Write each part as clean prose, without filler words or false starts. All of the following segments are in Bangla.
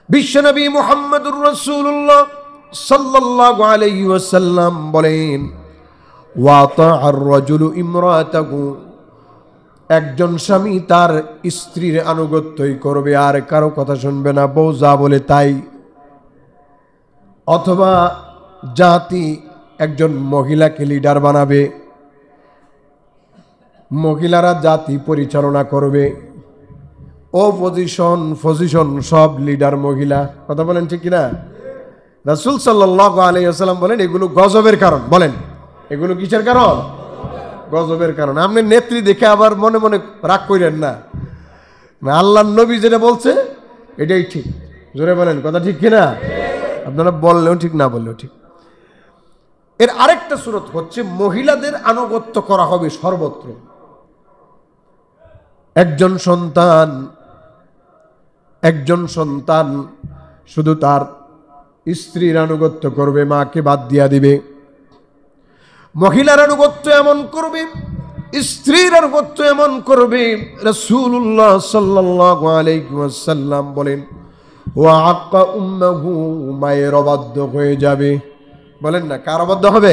বিশ্বনবী মুহাম্মদুর রাসূলুল্লাহ সাল্লাল্লাহু আলাইহি ওয়াসাল্লাম বলেন, ওয়াতা'আর রাজুলু ইমরাতাহু, একজন স্বামী তার স্ত্রীর আনুগত্যই করবে, আর কারো কথা শুনবে না, বউ যা বলে তাই। অথবা জাতি একজন মহিলাকে লিডার বানাবে, মহিলারা জাতি পরিচালনা করবে, ও পজিশন সব লিডার মহিলা। কথা বলেন ঠিক কিনা? রাসূল সাল্লাল্লাহু আলাইহি ওয়াসাল্লাম বলেন এগুলো গজবের কারণ। বলেন এগুলো কিসের কারণ? গজবের কারণ। আপনি নেত্রী দেখে আবার মনে মনে রাগ করেন না, আল্লাহর নবী যেটা বলছে এটাই ঠিক। জোরে বলেন কথা ঠিক কিনা? আপনারা বললেও ঠিক, না বললেও ঠিক। এর আরেকটা সূরত হচ্ছে মহিলাদের আনুগত্য করা হবে সর্বত্র। একজন সন্তান শুধু তার স্ত্রীর আনুগত্য করবে, মাকে বাদ দিয়া দিবে। মহিলার আনুগত্য এমন করবে, স্ত্রীর আনুগত্য এমন করবে, রাসূলুল্লাহ সাল্লাল্লাহু আলাইহি ওয়াসাল্লাম বলেন, ওয়া আক্কা উম্মাহু, মায়ের অবাধ্য হয়ে যাবে। বলেন না, কার অবাধ্য হবে?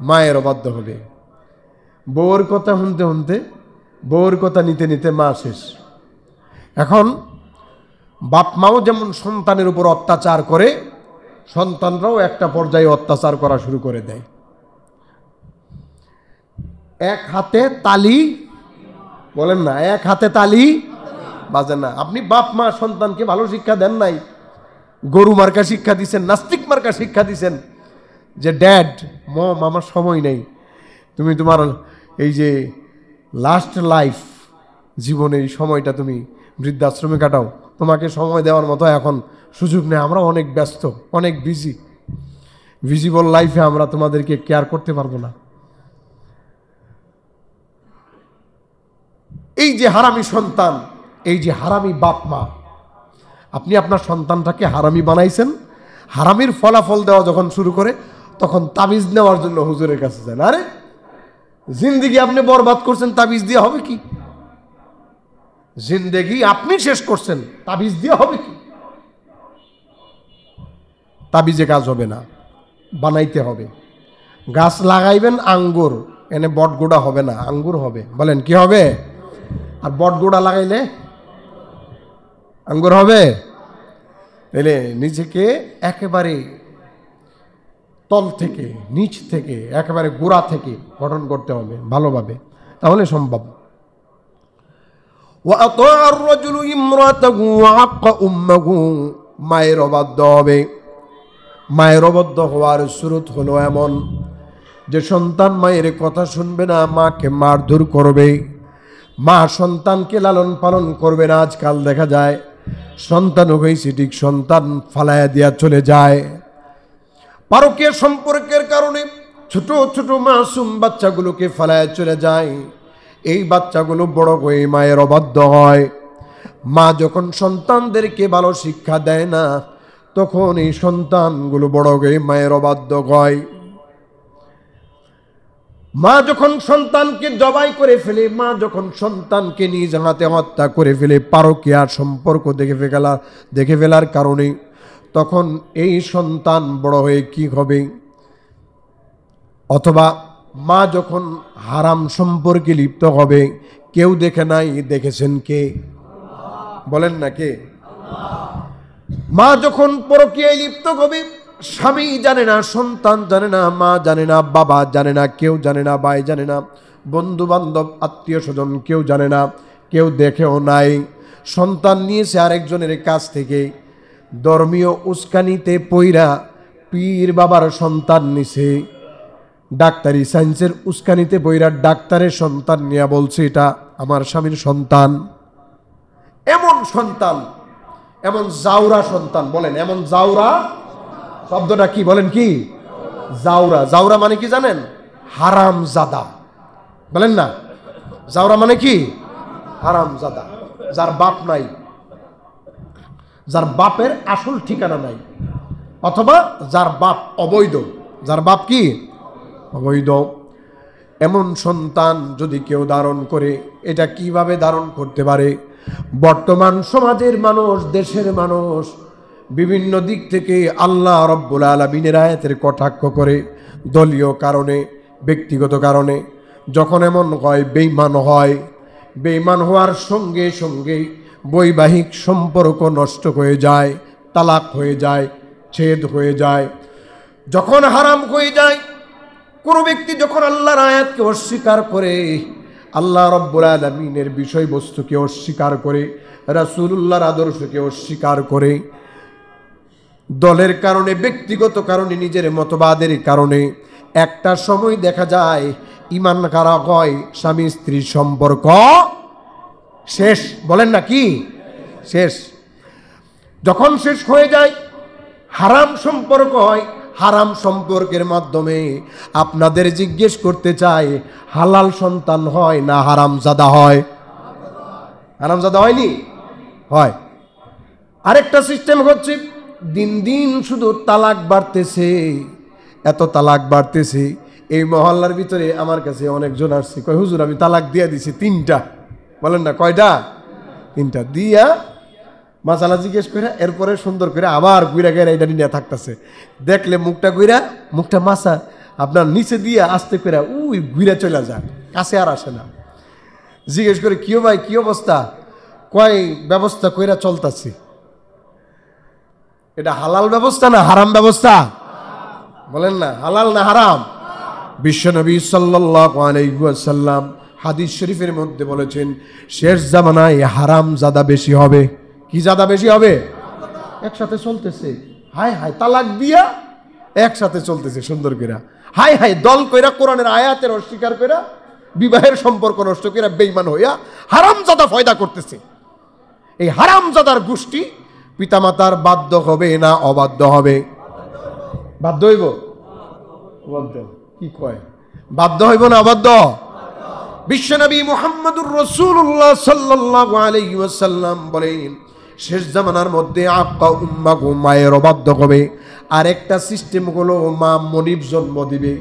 মায়ের অবাধ্য হবে। বউর কথা শুনতে শুনতে, বউর কথা নিতে নিতে মা শেষ। এখন বাপ মাও যেমন সন্তানের উপর অত্যাচার করে, সন্তানরাও একটা পর্যায়ে অত্যাচার করা শুরু করে দেয়। এক হাতে তালি, বলেন না, এক হাতে তালি বাজে না। আপনি বাপ মা সন্তানকে ভালো শিক্ষা দেন নাই, গরু মার্কা শিক্ষা দিছেন, নাস্তিক মার্কা শিক্ষা দিছেন, যে ড্যাড মম আমার সময় নেই, তুমি তোমার এই যে লাস্ট লাইফ, জীবনে এই সময়টা তুমি বৃদ্ধাশ্রমে কাটাও, তোমাকে সময় দেওয়ার মতো এখন সুযোগ নেই, আমরা অনেক ব্যস্ত, অনেক ভিজিবল লাইফে আমরা তোমাদেরকে কেয়ার করতে পারবো না। এই যে হারামি সন্তান, এই যে হারামি বাপ মা, আপনি আপনার সন্তানটাকে হারামি বানাইছেন। হারামির ফলাফল দেওয়া যখন শুরু করে, তখন তাবিজ নেওয়ার জন্য হুজুরের কাছে যান। আরে জিন্দেগি আপনি বরবাদ করছেন, তাবিজ দিয়ে হবে কি? জিন্দেগি আপনি শেষ করছেন, তাবিজ দিয়ে হবে কি? তাবিজে কাজ হবে না, বানাইতে হবে। গাছ লাগাইবেন আঙ্গুর, এনে বটগোড়া হবে না, আঙ্গুর হবে। বলেন কি হবে? আর বটগোড়া লাগাইলে আঙ্গুর হবে? তাহলে নিজেকে একেবারে তল থেকে, নিচ থেকে, একেবারে গোড়া থেকে গঠন করতে হবে ভালোভাবে, তাহলে সম্ভব। মায়ের অবাধ্য হবে। মায়ের অবাধ্য হওয়ার শুরুত হলো এমন যে সন্তান মায়ের কথা শুনবে না, মাকে মারধর করবে, মা সন্তানকে লালন পালন করবে না। আজকাল দেখা যায় সন্তান হয়েছে ঠিক, সন্তান ফালায়া দিয়া চলে যায়। পারকীয় সম্পর্কের কারণে ছোট ছোট মাসুম বাচ্চাগুলোকে ফালায়া চলে যায়। এই বাচ্চাগুলো বড় হয়ে মায়ের অবাধ্য হয়। মা যখন সন্তানদেরকে ভালো শিক্ষা দেয় না, তখন এই সন্তানগুলো বড় হয়ে মায়ের অবাধ্য হয়। মা যখন সন্তানকে জবাই করে ফেলে, মা যখন সন্তানকে নিজ হাতে হত্যা করে ফেলে, পারকীয়া সম্পর্ক দেখে ফেলার কারণে, তখন এই সন্তান বড় হয়ে কি হবে? অথবা মা যখন হারাম সম্পর্কে লিপ্ত হবে, কেউ দেখে নাই, দেখেছেন কে? বলেন না কে? মা যখন পরকীয়ায় লিপ্ত হবে, স্বামী জানে না, সন্তান জানে না, মা জানে না, বাবা জানে না, কেউ জানে না, ভাই জানে না, বন্ধু বান্ধব আত্মীয় স্বজন কেউ জানে না, কেউ দেখেও নাই। সন্তান নিয়েছে আরেকজনের কাছ থেকে, ধর্মীয় উস্কানিতে পইরা পীর বাবার সন্তান নিছে, ডাক্তারি সায়েন্সের উস্কানিতে পইরা ডাক্তারের সন্তান নিয়ে বলছে এটা আমার স্বামীর সন্তান। এমন সন্তান, এমন জাউরা সন্তান। বলেন এমন জাউরা শব্দটা কি? বলেন কি? জাউরা। জাউরা মানে কি জানেন? হারামজাদা। বলেন না, জাউরা মানে কি? হারামজাদা। যার বাপ নাই, যার বাপের আসল ঠিকানা নাই, অথবা যার বাপ অবৈধ। যার বাপ কি? অবৈধ। এমন সন্তান যদি কেউ ধারণ করে, এটা কিভাবে ধারণ করতে পারে? বর্তমান সমাজের মানুষ, দেশের মানুষ বিভিন্ন দিক থেকে আল্লাহ রব্বুল আলামিনের আয়াতের কটাক্ষ করে, দলীয় কারণে, ব্যক্তিগত কারণে যখন এমন হয়, বেঈমান হয়, বেঈমান হওয়ার সঙ্গে সঙ্গে বৈবাহিক সম্পর্ক নষ্ট হয়ে যায়, তালাক হয়ে যায়, ছেদ হয়ে যায়, যখন হারাম হয়ে যায়, কোন ব্যক্তি যখন আল্লাহর আয়াতকে অস্বীকার করে, আল্লাহ রব্বুল আলামিনের বিষয়বস্তুকে অস্বীকার করে, রাসূলুল্লাহর আদর্শকে অস্বীকার করে, দলের কারণে, ব্যক্তিগত কারণে, নিজের মতবাদের কারণে একটা সময় দেখা যায় ঈমান খারাপ হয়, স্বামী স্ত্রীর সম্পর্ক শেষ। বলেন না কি শেষ? যখন শেষ হয়ে যায়, হারাম সম্পর্ক হয়। হারাম সম্পর্কের মাধ্যমে আপনাদের জিজ্ঞেস করতে চাই, হালাল সন্তান হয় না হারামজাদা হয়? হারামজাদা হয়নি? হয়। আরেকটা সিস্টেম হচ্ছে, দিন দিন শুধু তালাক বাড়তেছে, এত তালাক বাড়তেছে। এই মহল্লার ভিতরে আমার কাছে অনেকজন আসছে, কয় হুজুর আমি তালাক দিয়া দিছি 3টা। বলেন না কয়টা? 3টা দিয়া মাসালা জিজ্ঞেস করে এরপরে সুন্দর করে আবার গুইরা গেরা এটা নিয়ে থাকতেছে। দেখলে মুখটা গুইরা, মুখটা মাসা আপনার নিচে দিয়ে আস্তে করে উই গুইরা চলে যায়, কাছে আর আসে না। জিজ্ঞেস করে কিও ভাই কি অবস্থা? কয় ব্যবস্থা কইরা চলতেছি। এটা হালাল ব্যবস্থা না হারাম ব্যবস্থা? বলেন না হালাল না হারাম? বিশ্বনবী সাল্লাল্লাহু আলাইহি ওয়াসাল্লাম হাদিস শরীফের মধ্যে বলেছেন, শেষ জামানায় হারাম জাদা বেশি হবে। কি জাদা বেশি হবে? একসাথে চলতেছে, হায় হায় তালাক দিয়া একসাথে চলতেছে সুন্দর করে, হায় হায় দল কইরা কোরআনের আয়াতের অস্বীকার কইরা বিবাহের সম্পর্ক নষ্ট কইরা বেঈমান হইয়া হারামজাদা ফয়দা করতেছে। এই হারামজাদার গোষ্ঠী পিতামাতার বাধ্য হবে না অবাধ্য হবে? বাধ্য হইব? বাধ্য। কি কয়? বাধ্য হইব না অবাধ্য? বিশ্বনবী মুহাম্মদুর রাসূলুল্লাহ সাল্লাল্লাহু আলাইহি ওয়াসাল্লাম বলেন, শেষ জামানার মধ্যে আক্কা উম্মা মায়ের অবাধ্য হবে। আরেকটা সিস্টেম হলো, মা মনিব জন্ম দিবে,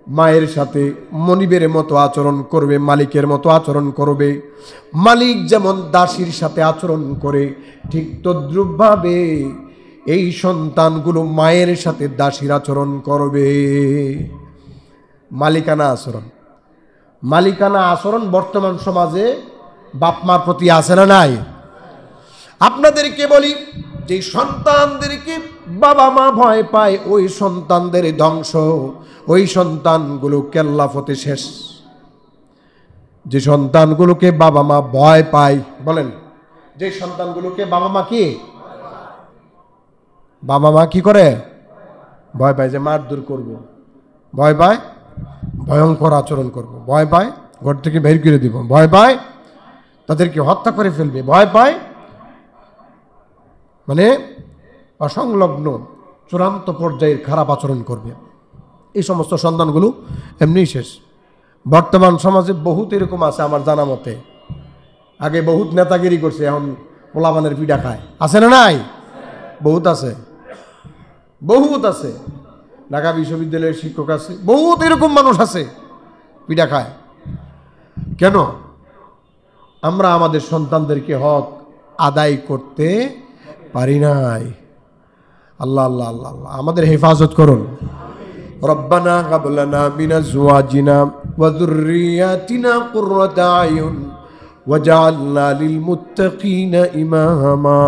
মায়ের সাথে মনিবের মতো আচরণ করবে, মালিকের মতো আচরণ করবে। মালিক যেমন দাসীর সাথে আচরণ করে, ঠিক তদ্রূপভাবে এই সন্তানগুলো মায়ের সাথে দাসীর আচরণ করবে। মালিকানা আচরণ। মালিকানা আচরণ বর্তমান সমাজে বাপ মার প্রতি আছে না নাই? আপনাদেরকে বলি, যে সন্তানদেরকে বাবা মা ভয় পায়, ওই সন্তানদের ধ্বংস, ওই সন্তানগুলো কেল্লাফতে শেষ। যে সন্তানগুলোকে বাবা মা ভয় পায়, বলেন যে সন্তানগুলোকে বাবা মা কি করে? ভয় পায়, যে মারধর করব, ভয় পায় ভয়ঙ্কর আচরণ করব, ভয় পায় ঘর থেকে বের করে দিব, ভয় পায় তাদেরকে হত্যা করে ফেলবে, ভয় পায় মানে অসংলগ্ন চূড়ান্ত পর্যায়ের খারাপ আচরণ করবে। এই সমস্ত সন্তানগুলো এমনিই শেষ। বর্তমান সমাজে বহুত এরকম আছে আমার জানা মতে। আগে বহুত নেতাগিরি করছে, এখন পোলাপানের পিঠা খায়। আছে না নাই? বহুত আছে, বহুত আছে। ঢাকা বিশ্ববিদ্যালয়ের শিক্ষক আছে, বহুত এরকম মানুষ আছে পিঠা খায়। কেন? আমরা আমাদের সন্তানদেরকে হক আদায় করতে পারি নাই। আল্লাহ আল্লাহ আল্লাহ আল্লাহ আমাদের হেফাজত করুন। রব্বানা হাব লানা মিন আজওয়াজিনা ওয়া যুররিয়াতিনা কুররাতা আয়ুন ওয়াজআলনা লিল মুত্তাকিনা ইমামা।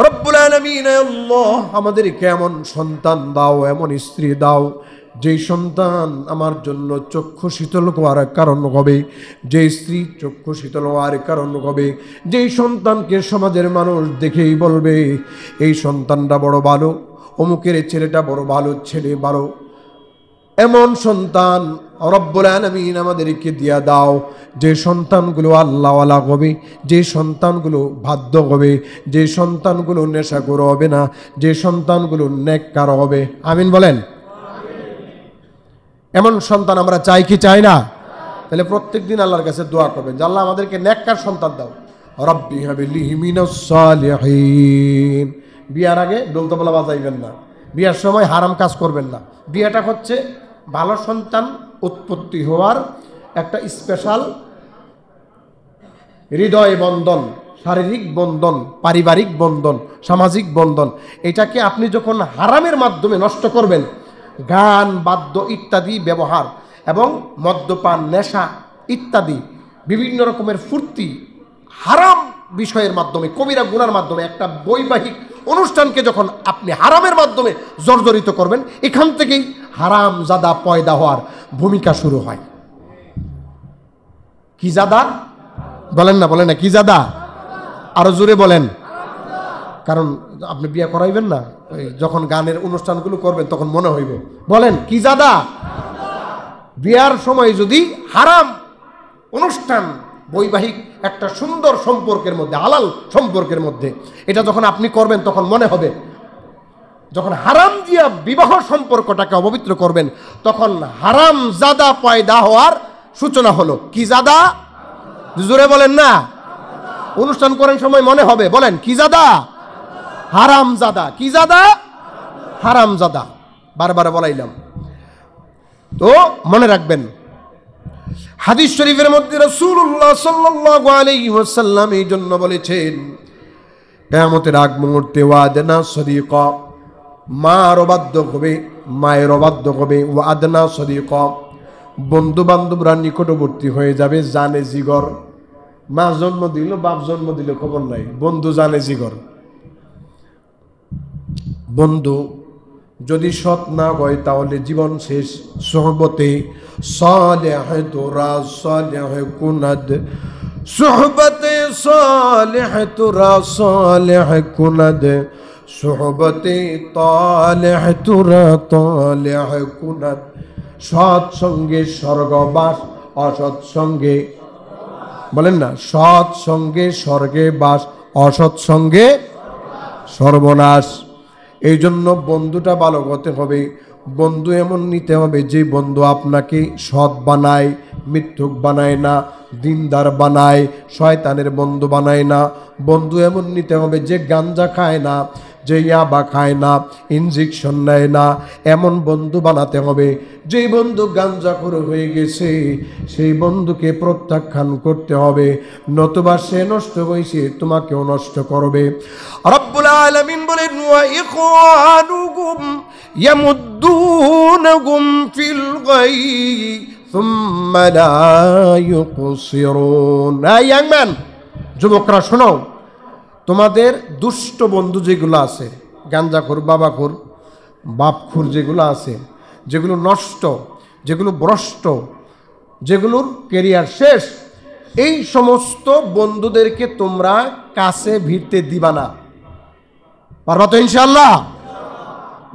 রব্বুল আলামিন, আল্লাহ আমাদেরকে এমন সন্তান দাও, এমন স্ত্রী দাও, যেই সন্তান আমার জন্য চক্ষু শীতল হওয়ার কারণ হবে, যে স্ত্রী চক্ষু শীতল হওয়ার কারণ হবে, যেই সন্তানকে সমাজের মানুষ দেখেই বলবে এই সন্তানটা বড় ভালো, অমুকের ছেলেটা বড় ভালো, ছেলে ভালো। এমন সন্তান রব্বুল আলামিন আমাদেরকে দিয়া দাও, যে সন্তানগুলো আল্লাহওয়ালা হবে, যে সন্তানগুলো বাধ্য হবে, যে সন্তানগুলো নেশাখোর হবে না, যে সন্তানগুলো নেককার হবে। আমিন বলেন। এমন সন্তান আমরা চাই কি চাই না? তাহলে প্রত্যেক দিন আল্লাহর কাছে দোয়া করবেন যে আল্লাহ আমাদেরকে নেককার সন্তান দাও। রব্বি হাবিলি মিনাস সালিহিন। বিয়ার আগে দোলতবলা বাজাইবেন না, বিয়ার সময় হারাম কাজ করবেন না। বিয়েটা হচ্ছে ভালো সন্তান উৎপত্তি হওয়ার একটা স্পেশাল হৃদয় বন্ধন, শারীরিক বন্ধন, পারিবারিক বন্ধন, সামাজিক বন্ধন, এটাকে আপনি যখন হারামের মাধ্যমে নষ্ট করবেন, গান বাদ্য ইত্যাদি ব্যবহার এবং মদ্যপান নেশা ইত্যাদি বিভিন্ন রকমের ফুর্তি হারাম বিষয়ের মাধ্যমে, কবিরা গুনার মাধ্যমে একটা বৈবাহিক অনুষ্ঠানকে যখন আপনি হারামের মাধ্যমে জর্জরিত করবেন, এখান থেকেই হারাম জাদা পয়দা হওয়ার ভূমিকা শুরু হয়। কি জাদা বলেন না, কি জাদা? আরো জোরে বলেন। কারণ আপনি বিয়ে করাইবেন না, যখন গানের অনুষ্ঠানগুলো করবেন তখন মনে হইব। বলেন কি জাদা? বিয়ার সময় যদি হারাম অনুষ্ঠান, বৈবাহিক একটা সুন্দর সম্পর্কের মধ্যে, হালাল সম্পর্কের মধ্যে এটা যখন আপনি করবেন তখন মনে হবে, যখন হারাম দিয়া বিবাহ সম্পর্কটাকে অপবিত্র করবেন তখন হারাম জাদা পয়দা হওয়ার সূচনা হলো। কি জাদা? জোরে বলেন না। অনুষ্ঠান করার সময় মনে হবে, বলেন কি জাদা? হারাম জাদা। কি জাদা? হারাম জাদা। বারবার বলাইলাম তো মনে রাখবেন। হাদিস শরীফের মধ্যে রাসূলুল্লাহ সাল্লাল্লাহু আলাইহি ওয়াসাল্লাম এই জন্য বলেছেন, কিয়ামতের আগ মুহূর্তে ওয়াদনা সদিকা, মার অবাধ্য হবে, মায়ের অবাধ্য হবে, ওয়াদনা সদিকা, বন্ধু বান্ধবরা নিকটবর্তী হয়ে যাবে, জানে জিগর। মা জন্ম দিল, বাপ জন্ম দিল, খবর নাই, বন্ধু জানে জিগর। বন্ধু যদি সৎ না হয় তাহলে জীবন শেষ। সোহবতে সালেহ তোরা সালেহ কুনাদ, সোহবতে সালেহ তোরা সালেহ কুনাদ, সোহবতে তালেহ তোরা তালেহ কুনাদ। সৎ সঙ্গে স্বর্গবাস, অসৎ সঙ্গে, বলেন না, সৎ সঙ্গে স্বর্গে বাস, অসৎ সঙ্গে সর্বনাশ। এই জন্য বন্ধুটা ভালো হতে হবে। বন্ধু এমন নিতে হবে যে বন্ধু আপনাকে সৎ বানায়, মিথ্যুক বানায় না, দিনদার বানায়, শয়তানের বন্ধু বানায় না। বন্ধু এমন নিতে হবে যে গাঞ্জা খায় না, যে ইয়াবা খায় না, ইনজেকশন নেয় না। এমন বন্ধু বানাতে হবে। যেই বন্ধু গাঞ্জাখোর হয়ে গেছে সেই বন্ধুকে প্রত্যাখ্যান করতে হবে, নতুবা সে নষ্ট হয়েছে তোমাকেও নষ্ট করবে। রব্বুল আলামিন বলেন, ওয়া ইখওয়ানুকুম ইয়ামুদ্দুনাকুম ফিল গায়ি সুম্মা লা ইউকসিরুন। এই ইয়াং ম্যান, যুবকরা শোনো, তোমাদের দুষ্ট বন্ধু যেগুলো আছে, গাঞ্জাখোর, বাবাখোর, বাপখোর যেগুলো আছে, যেগুলো নষ্ট, যেগুলো ভ্রষ্ট, যেগুলোর কেরিয়ার শেষ, এই সমস্ত বন্ধুদেরকে তোমরা কাছে ভিড়তে দিবা না। পারবা তো ইনশাআল্লাহ?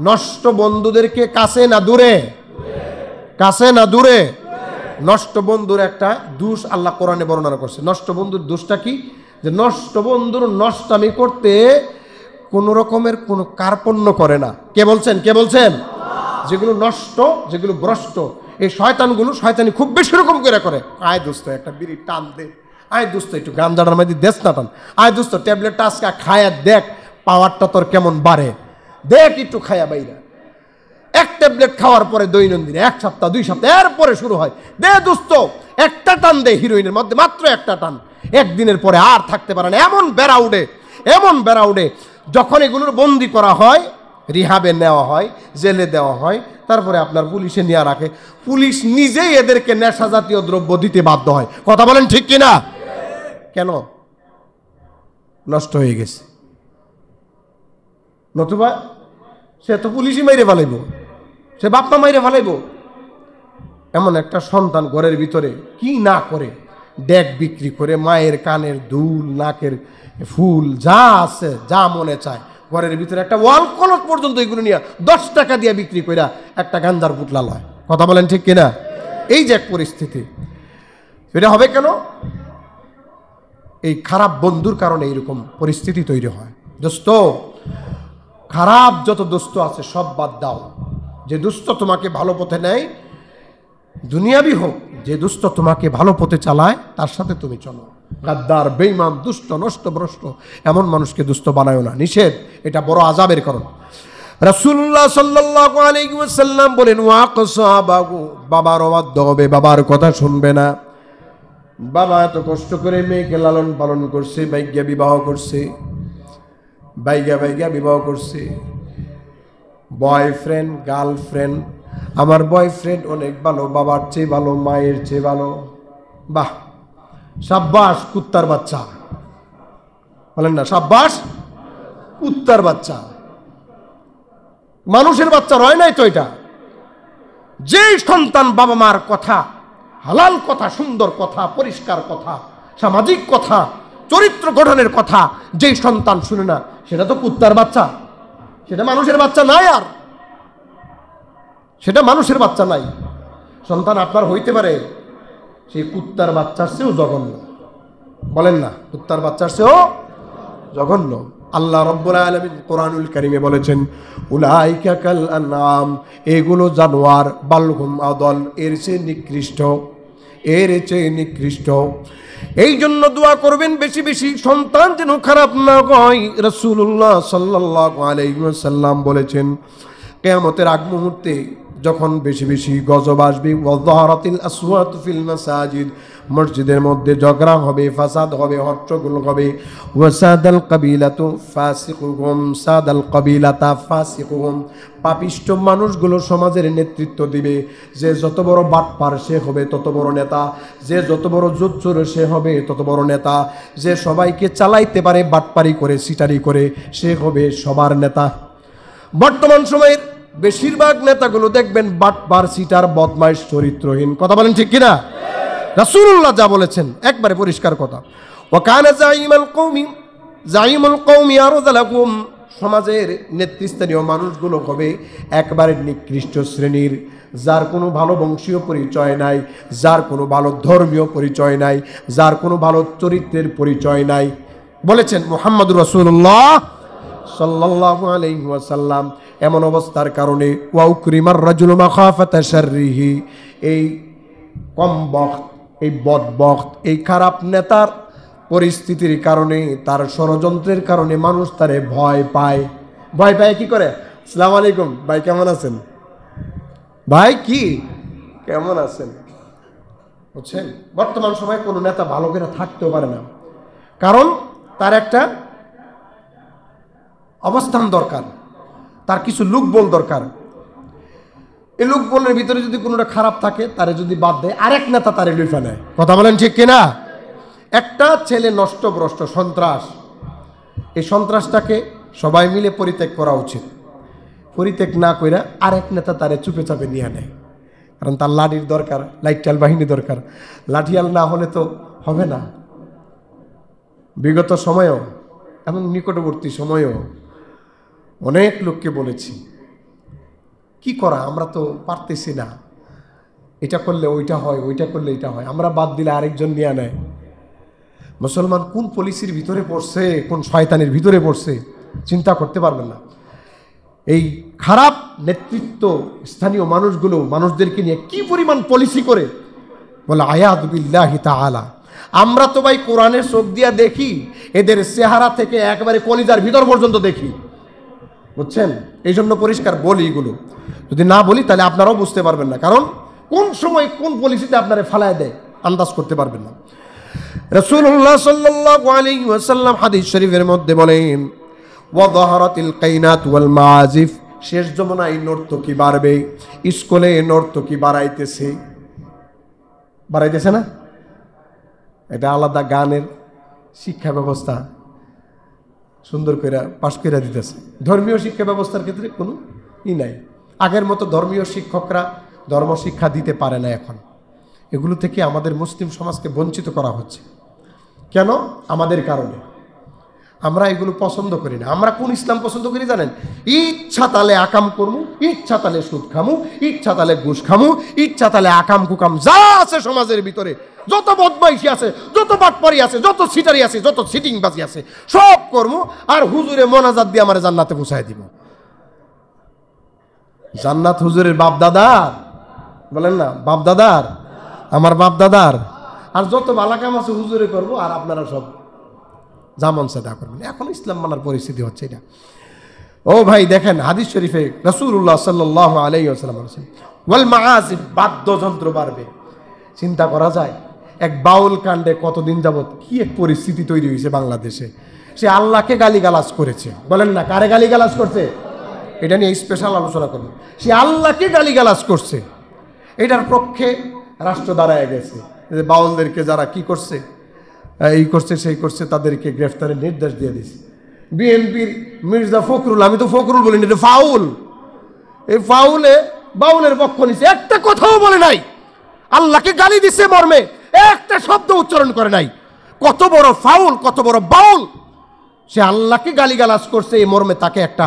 নষ্ট বন্ধুদেরকে কাছে না দূরে? কাছে না দূরে? নষ্ট বন্ধুর একটা দোষ আল্লাহ কোরআনে বর্ণনা করছে। নষ্ট বন্ধুর দোষটা কি? যে নষ্ট বন্ধুর নষ্টামি করতে কোন রকমের কোনো কার্পণ্য করে না। কে বলছেন? কে বলছেন? যেগুলো নষ্ট, যেগুলো ভ্রষ্ট, এই শয়তানগুলো শয়তানি খুব বেশি রকম করে। আয় দোস্ত একটা বিড়ি টান দে, আয় দোস্ত একটু গাঞ্জাটার মধ্যে দেশ না টান, আয় দোস্ত ট্যাবলেটটা আজকে খায়া দেখ পাওয়ারটা তোর কেমন বাড়ে, দেখ একটু খায়া বাইরা। এক ট্যাবলেট খাওয়ার পরে দৈনন্দিন 1 সপ্তাহ 2 সপ্তাহ এরপরে শুরু হয়, দে দোস্ত একটা টান দে, হিরোইনের মধ্যে মাত্র একটা টান। একদিনের পরে আর থাকতে পারে না, এমন বেড়া উঠে, এমন বেড়া উঠে। যখন এগুলোর বন্দি করা হয়, রিহাবে নেওয়া হয়, জেলে দেওয়া হয়, তারপরে আপনার পুলিশে নিয়ে রাখে, পুলিশ নিজেই এদেরকে নেশা জাতীয় দ্রব্য দিতে বাধ্য হয়। কথা বলেন ঠিক কিনা? কেন? নষ্ট হয়ে গেছে। নতুবা সে তো পুলিশই মাইরে ফেলাইব, সে বাপ্পা মাইরে ফেলাইব। এমন একটা সন্তান ঘরের ভিতরে কি না করে, ডেক বিক্রি করে, মায়ের কানের দুল, নাকের ফুল, যা আছে, যা মনে চায় ঘরের ভিতরে, একটা ওয়াল কলক পর্যন্ত এগুলো নিয়ে 10 টাকা দিয়ে বিক্রি করে একটা গাঞ্জার পুটলা লয়। কথা বলেন ঠিক কিনা? এই যে এক পরিস্থিতি, এটা হবে কেন? এই খারাপ বন্ধুর কারণে এইরকম পরিস্থিতি তৈরি হয়। দোস্ত, খারাপ যত দোস্ত আছে সব বাদ দাও। যে দুষ্ট তোমাকে ভালো পথে নেয়, দুনিয়াবি হোক, যে দুষ্ট তোমাকে ভালো পথে চালায় তার সাথে তুমি চলো। গাদ্দার, বেঈমান, দুষ্ট, নষ্ট, ভ্রষ্ট এমন মানুষকে দুষ্ট বানায়ও না, নিষেধ। এটা বড় আযাবের কারণ। রাসূলুল্লাহ সাল্লাল্লাহু আলাইহি ওয়াসাল্লাম বলেন, ওয়াকসাবাহু, বাবার অবাধ্য হবে, বাবার কথা শুনবে না। বাবা এত কষ্ট করে মেয়েকে লালন পালন করছে, বাইগা বিবাহ করছে, বাইগা বিবাহ করছে। বয়ফ্রেন্ড গার্লফ্রেন্ড, আমার বয়ফ্রেন্ড অনেক ভালো, বাবার চেয়ে ভালো, মায়ের চেয়ে ভালো। বাহ, সাব্বাস কুত্তার বাচ্চা, বলেন না সাব্বাস কুত্তার বাচ্চা। মানুষের বাচ্চা রয় নাই তো এটা। যেই সন্তান বাবা মার কথা, হালাল কথা, সুন্দর কথা, পরিষ্কার কথা, সামাজিক কথা, চরিত্র গঠনের কথা যেই সন্তান শুনে না, সেটা তো কুত্তার বাচ্চা, সেটা মানুষের বাচ্চা নাই। আর সেটা মানুষের বাচ্চা নাই। সন্তান আপনার হইতে পারে সেই কুত্তার বাচ্চার চেয়েও জঘন্য, বলেন না কুত্তার বাচ্চার চেয়েও জঘন্য। আল্লাহ রাব্বুল আলামিন কোরআনুল কারীমে বলেছেন, উলাইকা কাল আনআম, এগুলো জানোয়ার, বালহুম আদল, এর চেয়ে নিকৃষ্ট, এর চেয়ে নিকৃষ্ট। এই জন্য দোয়া করবেন বেশি বেশি, সন্তান যেন খারাপ না হয়। রাসূলুল্লাহ সাল্লাল্লাহু আলাইহি ওয়াসাল্লাম বলেছেন, কিয়ামতের আগ মুহূর্তে যখন বেশি বেশি গজব আসবে, ওয়াযাহারাতিল আসওয়াতু ফিল মাসাজিদ, মসজিদের মধ্যে ঝগড়া হবে, ফাসাদ হবে, হট্টগোল হবে। ওয়াসাদাল কাবিলাতু ফাসিকুহুম, সাদাল কাবিলাতা ফাসিকুহুম, পাপিষ্ট মানুষগুলো সমাজের নেতৃত্ব দিবে। যে যত বড় বাটপার সে হবে তত বড় নেতা, যে যত বড় জোচ্চোর সে হবে তত বড় নেতা, যে সবাইকে চালাইতে পারে বাটপারি করে, সিটারি করে, সে হবে সবার নেতা। বর্তমান সময়ের বেশিরভাগ নেতাগুলো দেখবেন বাটপার, সিটার, বদমাইশ, চরিত্রহীন। কথা বলেন ঠিক কিনা? রাসূলুল্লাহ যা বলেছেন একবারে পরিষ্কার কথা। ওয়া কানা জাইমুল কওমি আরযালাকুম, সমাজের নেতৃস্থানীয় মানুষগুলো হবে একবারে নিকৃষ্ট শ্রেণীর, যার কোনো ভালো বংশীয় পরিচয় নাই, যার কোনো ভালো ধর্মীয় পরিচয় নাই, যার কোনো ভালো চরিত্রের পরিচয় নাই। বলেছেন মুহাম্মদুর রাসূলুল্লাহ সাল্লাল্লাহু আলাইহি ওয়াসাল্লাম। এমন অবস্থার কারণে ওয়া উকরিমার রাজুলু মাখাফাতা শাররিহি, এই কমবখত, এই বদবখত, এই খারাপ নেতার পরিস্থিতির কারণে, তার ষড়যন্ত্রের কারণে মানুষ তারে ভয় পায়। ভয় পায় কি করে? আসসালামু আলাইকুম ভাই, কেমন আছেন? ভাই কি কেমন আছেন? বুঝছেন, বর্তমান সময়ে কোনো নেতা ভালো করে থাকতেও পারে না, কারণ তার একটা অবস্থান দরকার, তার কিছু লোকবল দরকার। এই লোকবলের ভিতরে যদি কোনোটা খারাপ থাকে, তারে যদি বাদ দেয়, আরেক নেতা তারে লুফা নেয়। কথা বলেন ঠিক কিনা? একটা ছেলে নষ্টভ্রষ্ট সন্ত্রাস, এই সন্ত্রাসটাকে সবাই মিলে পরিত্যাগ করা উচিত। পরিত্যাগ না কইরা আরেক নেতা তারে চুপে চাপে নিয়ে নেয়, কারণ তার লাঠির দরকার, লাইটাল বাহিনী দরকার। লাঠিয়াল না হলে তো হবে না। বিগত সময়েও এবং নিকটবর্তী সময়েও অনেক লোককে বলেছি, কি করা, আমরা তো পারতেছি না, এটা করলে ওইটা হয়, ওইটা করলে এটা হয়, আমরা বাদ দিলে আরেকজন নিয়ে নেয়। মুসলমান কোন পলিসির ভিতরে পড়ছে, কোন শয়তানের ভিতরে পড়ছে চিন্তা করতে পারবেন না। এই খারাপ নেতৃত্ব স্থানীয় মানুষগুলো মানুষদেরকে নিয়ে কি পরিমাণ পলিসি করে, বলে আয়াযু বিল্লাহি তাআলা। আমরা তো ভাই কোরআনের চোখ দিয়া দেখি, এদের চেহারা থেকে একেবারে কলিজার ভিতর পর্যন্ত দেখি, বুঝছেন? এই জন্য পরিষ্কার বলি, এগুলো যদি না বলি তাহলে আপনারাও বুঝতে পারবেন না, কারণ কোন সময় কোন পলিসিতে আপনারা ফালায় দেয় আন্দাজ করতে পারবেন না। রাসূলুল্লাহ সাল্লাল্লাহু আলাইহি ওয়াসাল্লাম হাদিস শরীফের মধ্যে বলেন, ওয়াযাহারাতিল কাইনাত ওয়াল মাআজিফ, শেষ জমানায় নর্তকী বাড়বে। স্কুলে নর্তকী বাড়াইতেছে না? এটা আলাদা গানের শিক্ষা ব্যবস্থা সুন্দর করে পাশ করে দিতেছে। ধর্মীয় শিক্ষা ব্যবস্থার ক্ষেত্রে কোনো নাই। আগের মতো ধর্মীয় শিক্ষকরা ধর্ম শিক্ষা দিতে পারে না এখন। এগুলো থেকে আমাদের মুসলিম সমাজকে বঞ্চিত করা হচ্ছে। কেন? আমাদের কারণে। আমরা এগুলো পছন্দ করি না। আমরা কোন ইসলাম পছন্দ করি জানেন? ইচ্ছা তালে আকাম করমু, ইচ্ছা তালে সুদ খামু, ইচ্ছা তালে ঘুষ খামু, ইচ্ছা তালে আকাম কুকাম যা আছে সমাজের ভিতরে, যত বদমাইশি আছে, যত বাটপারি আছে, যত সিটারি আছে, যত সিটিংবাজি আছে, সব করমু, আর হুজুরে মোনাজাত দিয়ে আমার জান্নাতে পৌঁছায় দিব। জান্নাত হুজুরের বাপ দাদার, বলেন না বাপ দাদার, আমার বাপ দাদার। আর যত ভালো কাম আছে হুজুরে করবো, আর আপনারা সব জামন সাদা করবেন। এখন ইসলাম মানার পরিস্থিতি হচ্ছে এটা। ও ভাই দেখেন হাদিস শরীফে রাসূলুল্লাহ সাল্লাল্লাহু আলাইহি ওয়াসাল্লাম বলেছেন, ওয়াল মাআজিফ, বাদ্যযন্ত্র বাড়বে। চিন্তা করা যায় এক বাউল কাণ্ডে কতদিন যাবত কি এক পরিস্থিতি তৈরি হয়েছে বাংলাদেশে। সে আল্লাহকে গালিগালাজ করেছে, বলেন না কারে গালিগালাজ করছে? এটা নিয়ে স্পেশাল আলোচনা করব। সে আল্লাহকে গালিগালাজ করছে, এটার পক্ষে রাষ্ট্র দাঁড়ায় গেছে যে বাউলদেরকে যারা কি করছে, এই করছে সেই করছে, তাদেরকে গ্রেফতারের নির্দেশ দিয়ে দিছে। বিএনপির মির্জা ফখরুল, আমি তো ফখরুল বলিনি, এটা ফাউল, এই ফাউলে বাউলের পক্ষ নিছে, একটা কথাও বলে নাই, আল্লাহকে গালি দিছে মর্মে একটা শব্দ উচ্চারণ করে নাই। কত বড় ফাউল, কত বড় বাউল! সে আল্লাহকে গালিগালাজ করছে এই মর্মে তাকে একটা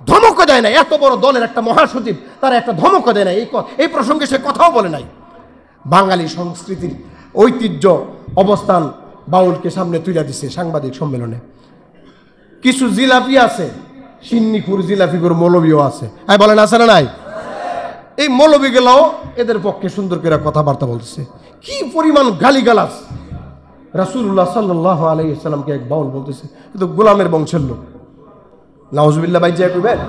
ধমকও দেয় নাই। এত বড় দলের একটা মহাসচিব, তার একটা ধমকও দেয় নাই, এই প্রসঙ্গে সে কথাও বলে নাই। বাঙালি সংস্কৃতির ঐতিহ্য অবস্থান বাউলকে সামনে তুলে দিছে সাংবাদিক সম্মেলনে। কিছু জিলাপি আছে, সিন্নিপুর জিলাপিগুর মৌলবীও আছে, বলেন আছে না নাই? এই মৌলবীগুলাও এদের পক্ষে সুন্দর করে কথাবার্তা বলতেছে। কি পরিমাণ গালিগালাজ! রাসূলুল্লাহ সাল্লাল্লাহু আলাইহি ওয়াসাল্লামকে এক বাউল বলতেছে, এ তো গোলামের বংশের লোক। নাউজুবিল্লাহ ভাই, যায় কইবেন?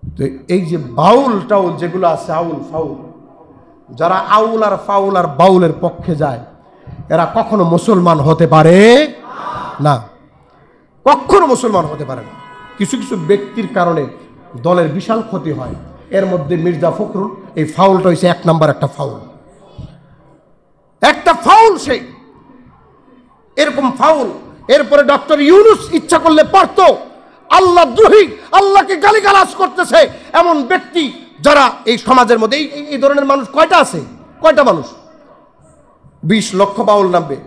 তো এই যে বাউল টাউল যেগুলো আছে, আউল ফাউল, যারা আউল আর ফাউল আর বাউলের পক্ষে যায়, এরা কখনো মুসলমান হতে পারে না, কখনো মুসলমান হতে পারে না। কিছু কিছু ব্যক্তির কারণে দলের বিশাল ক্ষতি হয়, এর মধ্যে মির্জা ফখরুল এই ফাউলটা হয়েছে এক নাম্বার একটা ফাউল, একটা ফাউল। সে এরকম ফাউল। এরপরে ডক্টর ইউনূস ইচ্ছা করলে পারতো, আল্লাহ দ্রোহী, আল্লাহকে গালিগালাজ করতেছে এমন ব্যক্তি যারা এই সমাজের মধ্যে, এই ধরনের মানুষ কয়টা আছে? কয়টা মানুষ? 20 লক্ষ বাউল নামবে।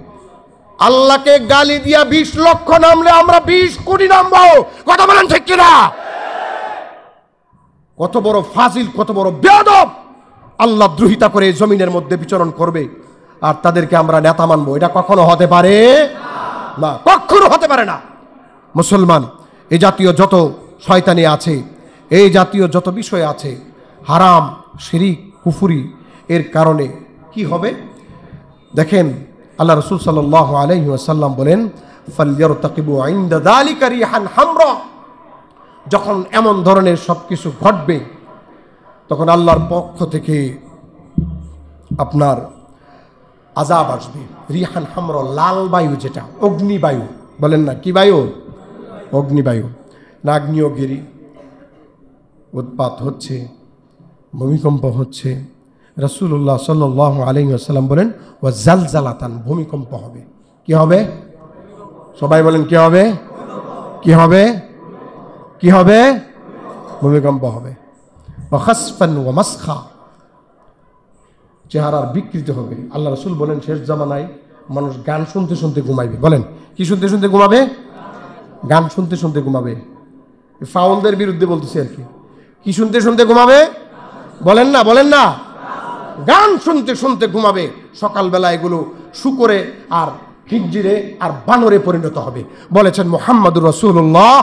আল্লাহকে গালি দিয়া 20 লক্ষ নামলে আমরা 20 কোটি নামবো। কথা বলেন ঠিক কিনা? কত বড় ফাজিল, কত বড় বেয়াদব! আল্লাহ দ্রোহিতা করে এই জমিনের মধ্যে বিচরণ করবে আর তাদেরকে আমরা নেতা মানবো? এটা কখনো হতে পারে না, কখনো হতে পারে না। মুসলমান, এই জাতীয় যত শয়তানি আছে, এই জাতীয় যত বিষয় আছে, হারাম, শিরিক, কুফরি, এর কারণে কি হবে দেখেন। আল্লাহ রাসূল সাল্লাল্লাহু আলাইহি ওয়াসাল্লাম বলেন, ফালইয়ারতাকিবু ইনদা যালিকা রিহান হামরা। যখন এমন ধরনের সবকিছু ঘটবে, তখন আল্লাহর পক্ষ থেকে আপনার আযাব আসবে। রিহান হামরা, লাল বায়ু, যেটা অগ্নিবায়ু, বলেন না কি বায়ু? অগ্নিবায়ু। আগ্নেয়গিরি উৎপাত হচ্ছে, ভূমিকম্প হচ্ছে। রাসূলুল্লাহ সাল্লাল্লাহু আলাইহি ওয়াসাল্লাম বলেন, ওয়া জালজালাতান, ভূমিকম্প হবে। কি হবে? সবাই বলেন কি হবে? কি হবে? কি হবে? ভূমিকম্প হবে। ওয়া খাসফান ওয়া মাসখা, চেহারার বিকৃতি হবে। আল্লাহ রাসূল বলেন, শেষ জামানায় মানুষ গান শুনতে শুনতে ঘুমাইবে। বলেন কি শুনতে শুনতে ঘুমাবে? গান শুনতে শুনতে ঘুমাবে। ফাউলদের বিরুদ্ধে বলতেছি আর কি। কি শুনতে শুনতে ঘুমাবে? বলেন না, বলেন না। গান শুনতে শুনতে ঘুমাবে। সকালবেলা এগুলো শুকরে আর খিজ্জিরে আর বানরে পরিণত হবে। বলেছেন মুহাম্মদুর রাসূলুল্লাহ